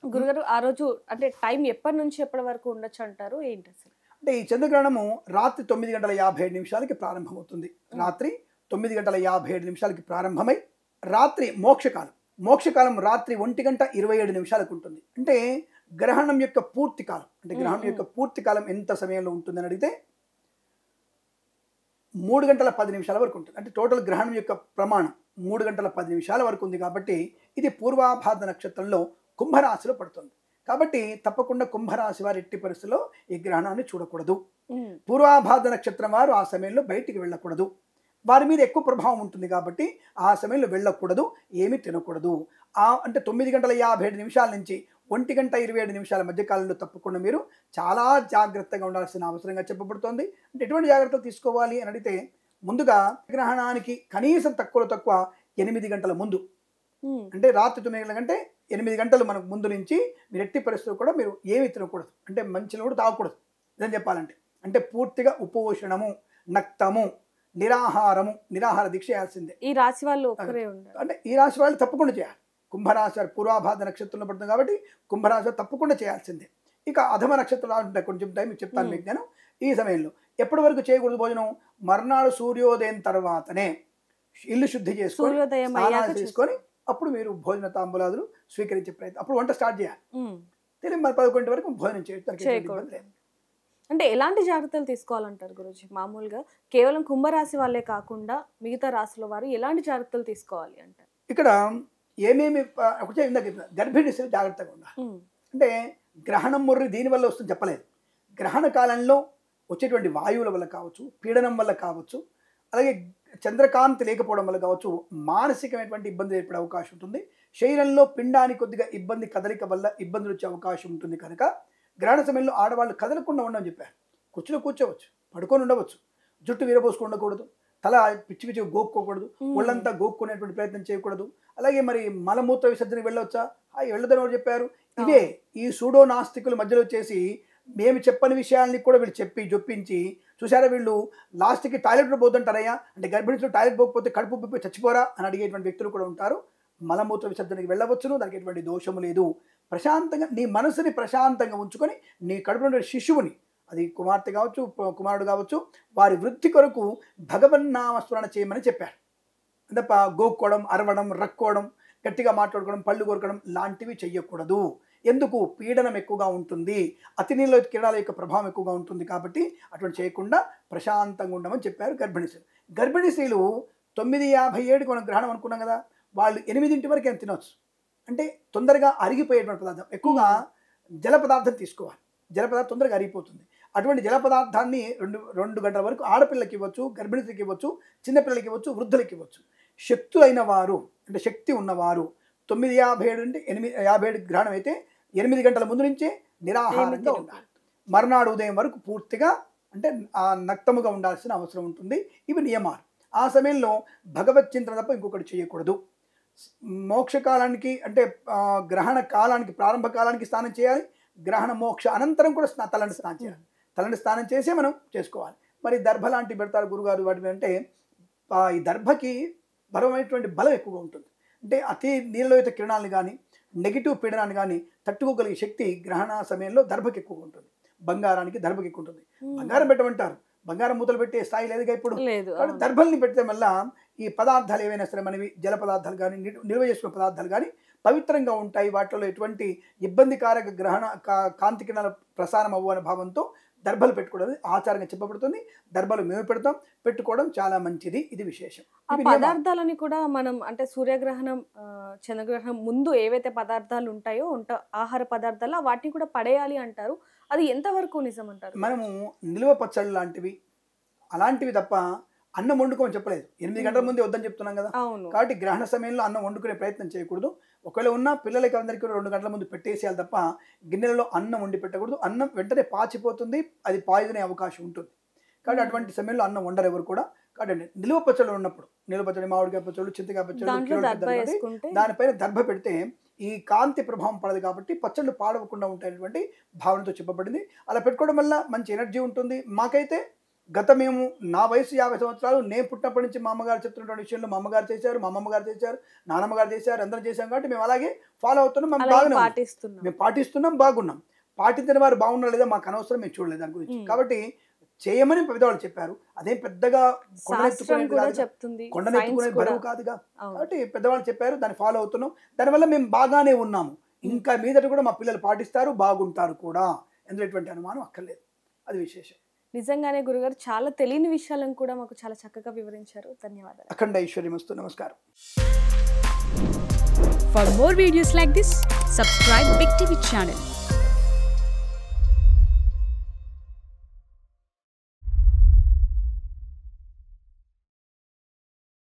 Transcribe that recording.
గురుగారు ఆ రోజు అంటే టైం ఎప్పటి నుంచి ఎప్పటి వరకు ఉండొచ్చు అంటారు? ఏంటి అసలు? అంటే ఈ చంద్రగ్రహణము రాత్రి 9:57 ప్రారంభమవుతుంది. హ్మ్. రాత్రి 9:57 ప్రారంభమై రాత్రి మోక్షకాలం. మోక్షకాలం రాత్రి 1:27 ఉంటుంది. అంటే గ్రహణం యొక్క పూర్తి కాలం. అంటే హ్మ్. గ్రహణం హ్మ్. యొక్క పూర్తి కాలం ఎంత సమయంలో ఉంటుందని అడిగితే 3:10 వరకు ఉంటుంది. అంటే టోటల్ గ్రహణం యొక్క ప్రమాణం 3:10 వరకు ఉంది కాబట్టి ఇది పూర్వాభాద్ర నక్షత్రంలో కుంభరాశిలో పడుతుంది. కాబట్టి తప్పకుండా కుంభరాశి వారు ఎట్టి పరిస్థితుల్లో ఈ గ్రహణాన్ని చూడకూడదు. హ్మ్. పూర్వాభాద్ర నక్షత్రం వారు ఆ సమయంలో బయటికి వెళ్ళకూడదు. వారి మీద ఎక్కువ ప్రభావం ఉంటుంది కాబట్టి ఆ సమయంలో వెళ్ళకూడదు, ఏమీ తినకూడదు. అంటే 9:57 నుంచి 1:27 మధ్య కాలంలో తప్పకుండా మీరు చాలా జాగ్రత్తగా ఉండాల్సిన అవసరంగా చెప్పబడుతోంది. అంటే ఎటువంటి జాగ్రత్తలు తీసుకోవాలి అని అడిగితే ముందుగా గ్రహణానికి కనీసం తక్కువలో తక్కువ 8 గంటల ముందు, హ్మ్. అంటే రాత్రి 9 గంటల కంటే 8 గంటలు మనకు ముందు నుంచి మీరు ఎట్టి పరిస్థితుల్లో కూడా మీరు ఏమీ తినకూడదు. అంటే మంచిని కూడా తాగకూడదు నిజం చెప్పాలంటే. అంటే పూర్తిగా ఉపోషణము, నక్తము, నిరాహార దీక్ష చేయాల్సిందే. ఈ రాశి వాళ్ళు ఒక్కరే ఉండాలి. అంటే ఈ రాశి వాళ్ళు తప్పకుండా చేయాలి. కుంభరాశి వారు పూర్వాభాద్ర నక్షత్రంలో పడుతుంది కాబట్టి కుంభరాశి వారు తప్పకుండా చేయాల్సిందే. ఇక అధమ నక్షత్రాలు ఉంటాయి, కొంచెం టైం చెప్తాను మీకు నేను. ఈ సమయంలో ఎప్పటి వరకు చేయకూడదు భోజనం? మర్నాడు సూర్యోదయం తర్వాతనే ఇల్లు శుద్ధి చేసుకొని సూర్యోదయం అయ్యాక స్నానాలు చేసుకొని అప్పుడు మీరు భోజన తాంబూలాదులు స్వీకరించే ప్రయత్నం, అప్పుడు వంట స్టార్ట్ చేయాలి. హ్మ్. తెలియదు మరి 11 వరకు భోజనం చేయొచ్చు, దానికి ఎటువంటి ఇబ్బంది చేయకూడదు. లేదు. అంటే ఎలాంటి జాగ్రత్తలు తీసుకోవాలంటారు గురూజీ? మామూలుగా కేవలం కుంభరాశి వాళ్ళే కాకుండా మిగతా రాశుల వారు ఎలాంటి జాగ్రత్తలు తీసుకోవాలి అంటారు? ఇక్కడ ఏమేమి ఒకటే ఇందాక చెప్పిన గర్భిణీ స్త్రీలు జాగ్రత్తగా ఉండాలి. హ్మ్. అంటే గ్రహణం ముర్రి దీనివల్ల వస్తుంది చెప్పలేదు. గ్రహణ కాలంలో వచ్చేటువంటి వాయువుల వల్ల కావచ్చు, పీడనం వల్ల కావచ్చు, అలాగే చంద్రకాంతి లేకపోవడం వల్ల కావచ్చు, మానసికమైనటువంటి ఇబ్బంది ఏర్పడే అవకాశం ఉంటుంది. శరీరంలో పిండానికి కొద్దిగా ఇబ్బంది, కదలిక వల్ల ఇబ్బందులు వచ్చే అవకాశం ఉంటుంది. కనుక గ్రహణ సమయంలో ఆడవాళ్ళు కదలకుండా ఉండమని చెప్పారు. కుర్చీలో కూర్చోవచ్చు, పడుకొని ఉండవచ్చు, జుట్టు విరబోసుకొని ఉండకూడదు, తల పిచ్చి పిచ్చిగా గోక్కోకూడదు, ఒళ్ళంతా గోక్కునేటువంటి ప్రయత్నం చేయకూడదు. అలాగే మరి మలమూత్ర విసర్జనకి వెళ్ళవచ్చా? వెళ్ళదని ఎవరు చెప్పారు? ఇవే ఈ సూడో నాస్తికుల మధ్యలో వచ్చేసి మేము చెప్పని విషయాల్ని కూడా వీళ్ళు చెప్పి జొప్పించి చూసారా, వీళ్ళు లాస్ట్కి టాయిలెట్లో పోతుంటారయ్యా, అంటే గర్భిణీలో టాయిలెట్ పోకపోతే కడుపు ఉబ్బిపోయి చచ్చిపోరా అని అడిగేటువంటి వ్యక్తులు కూడా ఉంటారు. మలమూత్ర విసర్జనకి వెళ్ళవచ్చును, దానికి ఎటువంటి దోషము లేదు. ప్రశాంతంగా నీ మనసుని ప్రశాంతంగా ఉంచుకొని నీ కడుపులో శిశువుని, అది కుమార్తె కావచ్చు, కుమారుడు కావచ్చు, వారి వృద్ధి కొరకు భగవన్నామస్మరణ చేయమని చెప్పారు. తప్ప గోక్కోవడం, అరవడం, రక్కోవడం, గట్టిగా మాట్లాడుకోవడం, పళ్ళు కొరకడం లాంటివి చెయ్యకూడదు. ఎందుకు? పీడనం ఎక్కువగా ఉంటుంది, అతి నీళ్ళ కిరణాల యొక్క ప్రభావం ఎక్కువగా ఉంటుంది కాబట్టి అటువంటి చేయకుండా ప్రశాంతంగా ఉండమని చెప్పారు గర్భిణీ స్త్రీలు. గర్భిణీ స్త్రీలు 9:57 మనం గ్రహణం అనుకున్నాం కదా, వాళ్ళు 8 వరకు ఏం తినవచ్చు. అంటే తొందరగా అరిగిపోయేటువంటి పదార్థం, ఎక్కువగా జల పదార్థం తీసుకోవాలి. జల పదార్థం తొందరగా అరిగిపోతుంది. అటువంటి జల పదార్థాన్ని 2 గంటల వరకు ఆడపిల్లకి ఇవ్వచ్చు, గర్భిణీ స్త్రీకి ఇవ్వచ్చు, చిన్నపిల్లలకి ఇవ్వచ్చు, వృద్ధులకి ఇవ్వచ్చు. శక్తులైన వారు, అంటే శక్తి ఉన్నవారు 9:57 అంటే 8:57 గ్రహణం అయితే 8 గంటల ముందు నుంచే నిరాహారంగా ఉండాలి. మర్నాడు ఉదయం వరకు పూర్తిగా అంటే నక్తముగా ఉండాల్సిన అవసరం ఉంటుంది. ఇవి నియమాలు. ఆ సమయంలో భగవత్ చింతన తప్ప ఇంకొకటి చేయకూడదు. మోక్షకాలానికి అంటే గ్రహణ కాలానికి ప్రారంభ కాలానికి స్నానం చేయాలి. గ్రహణ మోక్ష అనంతరం కూడా తలంటి స్నానం చేయాలి. తలంటి స్నానం చేసే మనం చేసుకోవాలి. మరి దర్భ లాంటివి పెడతారు గురుగారు, వాటి అంటే ఈ దర్భకి బలమైనటువంటి బలం ఎక్కువగా ఉంటుంది. అంటే అతి నీలలోహిత కిరణాలను కానీ నెగిటివ్ పీడనాన్ని కానీ తట్టుకోగలిగే శక్తి గ్రహణ సమయంలో దర్భకి ఎక్కువగా ఉంటుంది. బంగారానికి దర్భకి ఎక్కువ ఉంటుంది. బంగారం పెట్టమంటారు, బంగారం మూతలు పెట్టే స్థాయి లేదుగా ఇప్పుడు. కాబట్టి దర్భల్ని పెట్టడం వల్ల ఈ పదార్థాలు ఏవైనా సరే మనవి జల పదార్థాలు కానీ నిల్వ చేసుకున్న పదార్థాలు కానీ పవిత్రంగా ఉంటాయి. వాటిలో ఎటువంటి ఇబ్బందికారక గ్రహణ కాంతి కిరణాల ప్రసారం అవ్వని భావంతో దర్భలు పెట్టుకోవడం ఆచారంగా చెప్పబడుతుంది. దర్భలు మేము పెట్టుకోవడం చాలా మంచిది, ఇది విశేషం. ఆ పదార్థాలని కూడా మనం అంటే సూర్యగ్రహణం, చంద్రగ్రహణం ముందు ఏవైతే పదార్థాలు ఉంటాయో ఆహార పదార్థాలు వాటిని కూడా పడేయాలి అంటారు. అది ఎంతవరకు నిజం అంటారు? మనము నిల్వ పచ్చళ్ళు లాంటివి అలాంటివి తప్ప అన్నం వండుకోమని చెప్పలేదు. 8 గంటల ముందే వద్దని చెప్తున్నాం కదా. కాబట్టి గ్రహణ సమయంలో అన్నం వండుకునే ప్రయత్నం చేయకూడదు. ఒకవేళ ఉన్న పిల్లలకి అందరికీ 2 గంటల ముందు పెట్టేసేయాలి తప్ప గిన్నెలలో అన్నం వండి పెట్టకూడదు. అన్నం వెంటనే పాచిపోతుంది, అది పాయిజన్ అయ్యే అవకాశం ఉంటుంది. కాబట్టి అటువంటి సమయంలో అన్నం వండరు ఎవరు కూడా. కాబట్టి నిల్వ పచ్చళ్ళు ఉన్నప్పుడు, నిల్వ పచ్చడి, మామిడికాయ పచ్చళ్ళు, చింతకాయ పచ్చళ్ళు, దానిపైన దర్భ పెడితే ఈ కాంతి ప్రభావం పడదు కాబట్టి పచ్చళ్ళు పాడవకుండా ఉంటాయనేటువంటి భావనతో చెప్పబడింది. అలా పెట్టుకోవడం వల్ల మంచి ఎనర్జీ ఉంటుంది. మాకైతే మేము నా వయసు 50 సంవత్సరాలు, నేను పుట్టినప్పటి నుంచి మా అమ్మగారు చెప్తున్నటువంటి విషయంలో మా అమ్మగారు చేశారు, మా అమ్మమ్మ గారు చేశారు, నానమ్మ గారు చేశారు, అందరం చేశాం కాబట్టి మేము అలాగే ఫాలో అవుతున్నాం. మేము అలాగే బాగానే ఉన్నాం. పాటిస్తున్నాం. మేము పాటిస్తున్నాం, బాగున్నాం. పాటించిన వారు బాగున్నారు లేదా మాకు అనవసరం, మేము చూడలేదు దాని గురించి. కాబట్టి చేయమని పెద్దవాళ్ళు చెప్పారు. అదేం పెద్దగా శాస్త్రం కూడా చెప్తుంది, కొండనెత్తుకునే సైన్స్ కూడా. బరువు కాదుగా. అవును. కాబట్టి పెద్దవాళ్ళు చెప్పారు, దాన్ని ఫాలో అవుతున్నాం. దానివల్ల మేము బాగానే ఉన్నాము. ఇంకా మీదట కూడా మా పిల్లలు పాటిస్తారు, బాగుంటారు కూడా. ఎందులో ఎటువంటి అనుమానం అక్కర్లేదు. అది విశేషం. నిజంగానే గురుగారు చాలా తెలియని విషయాలను కూడా మాకు చాలా చక్కగా వివరించారు. ధన్యవాదాలు. అఖండ ఐశ్వర్యమస్తు. నమస్కారం. For more videos like this, subscribe Big TV channel.